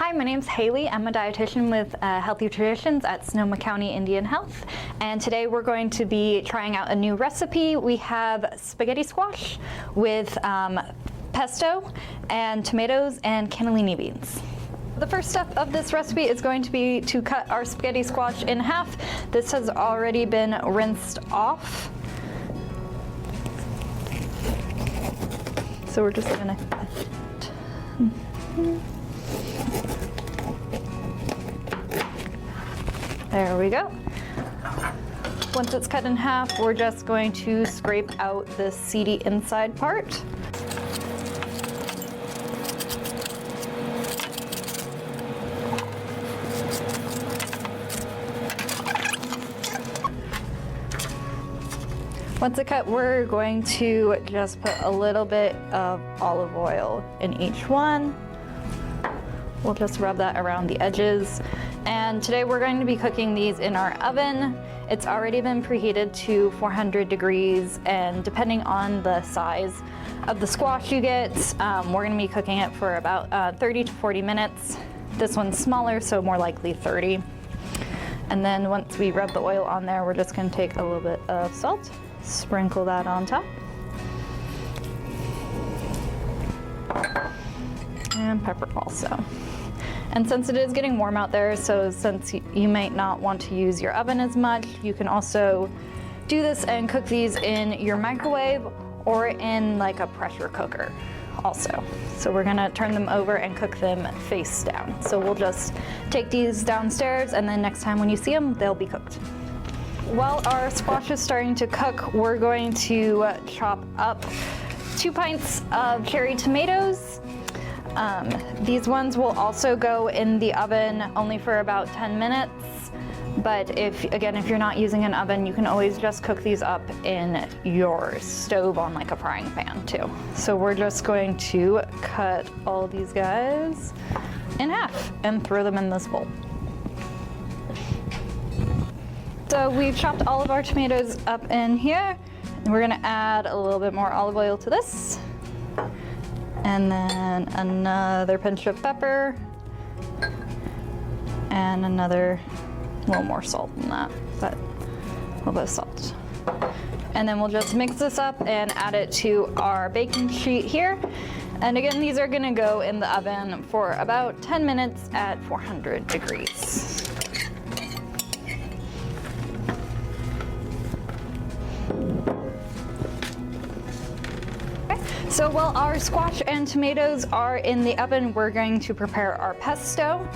Hi, my name's Hailey. I'm a dietitian with Healthy Traditions at Sonoma County Indian Health, and today we're going to be trying out a new recipe. We have spaghetti squash with pesto and tomatoes and cannellini beans. The first step of this recipe is going to be to cut our spaghetti squash in half. This has already been rinsed off. So we're just gonna There we go. Once it's cut in half, we're just going to scrape out the seedy inside part. Once it's cut, we're going to just put a little bit of olive oil in each one. We'll just rub that around the edges. And today we're going to be cooking these in our oven. It's already been preheated to 400 degrees, and depending on the size of the squash you get, we're going to be cooking it for about 30 to 40 minutes. This one's smaller, so more likely 30. And then once we rub the oil on there, we're just going to take a little bit of salt, sprinkle that on top, and pepper also. And since it is getting warm out there, so since you might not want to use your oven as much, you can also do this and cook these in your microwave or in like a pressure cooker also. So we're gonna turn them over and cook them face down. So we'll just take these downstairs, and then next time when you see them, they'll be cooked. While our squash is starting to cook, we're going to chop up 2 pints of cherry tomatoes. These ones will also go in the oven only for about 10 minutes. But if you're not using an oven, you can always just cook these up in your stove on like a frying pan too. So we're just going to cut all these guys in half and throw them in this bowl. So we've chopped all of our tomatoes up in here, and we're gonna add a little bit more olive oil to this. And then another pinch of pepper, and another little more salt than that, but a little bit of salt. And then we'll just mix this up and add it to our baking sheet here. And again, these are gonna go in the oven for about 10 minutes at 400 degrees. So while our squash and tomatoes are in the oven, we're going to prepare our pesto.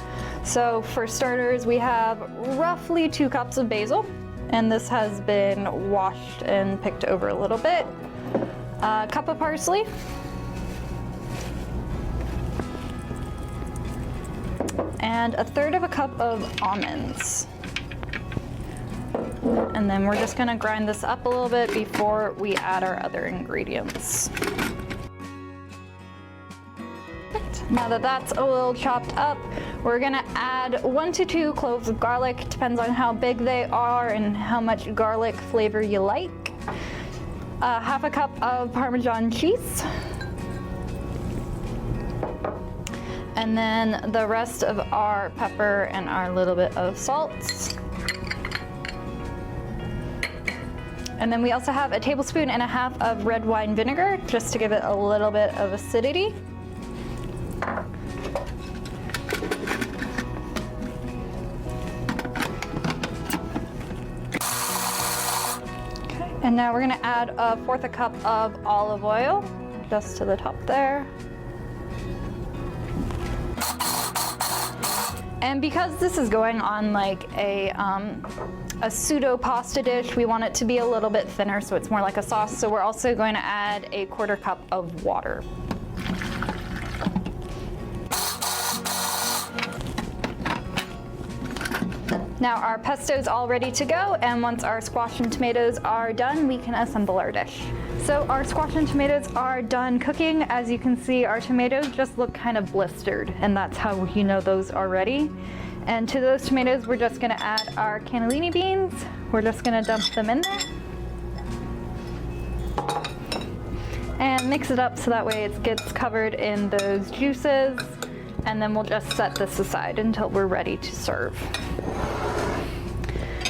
So for starters, we have roughly 2 cups of basil, and this has been washed and picked over a little bit. A cup of parsley, and 1/3 of a cup of almonds. And then we're just gonna grind this up a little bit before we add our other ingredients. Now that that's a little chopped up, we're gonna add 1 to 2 cloves of garlic. Depends on how big they are and how much garlic flavor you like. 1/2 cup of Parmesan cheese. And then the rest of our pepper and our little bit of salt. And then we also have 1.5 tablespoons of red wine vinegar, just to give it a little bit of acidity. And now we're gonna add 1/4 cup of olive oil, just to the top there. And because this is going on like a pseudo pasta dish, we want it to be a little bit thinner so it's more like a sauce. So we're also going to add 1/4 cup of water. Now our pesto's all ready to go, and once our squash and tomatoes are done, we can assemble our dish. So our squash and tomatoes are done cooking. As you can see, our tomatoes just look kind of blistered, and that's how you know those are ready. And to those tomatoes, we're just gonna add our cannellini beans. We're just gonna dump them in there. And mix it up so that way it gets covered in those juices. And then we'll just set this aside until we're ready to serve.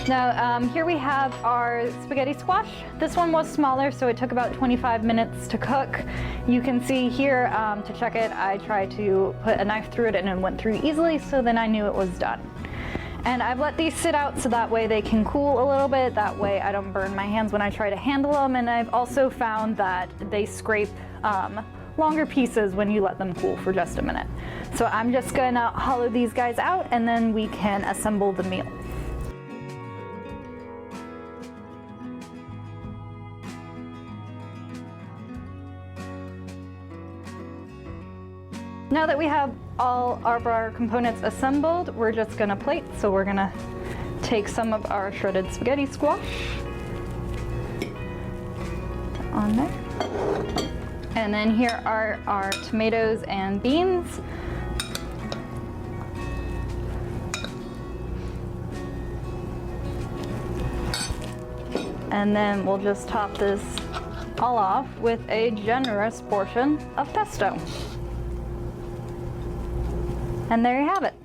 Now, here we have our spaghetti squash. This one was smaller, so it took about 25 minutes to cook. You can see here, to check it, I tried to put a knife through it and it went through easily, so then I knew it was done. And I've let these sit out so that way they can cool a little bit. That way I don't burn my hands when I try to handle them. And I've also found that they scrape longer pieces when you let them cool for just a minute. So I'm just gonna hollow these guys out and then we can assemble the meal. Now that we have all of our components assembled, we're just gonna plate. So we're gonna take some of our shredded spaghetti squash on there. And then here are our tomatoes and beans. And then we'll just top this all off with a generous portion of pesto. And there you have it.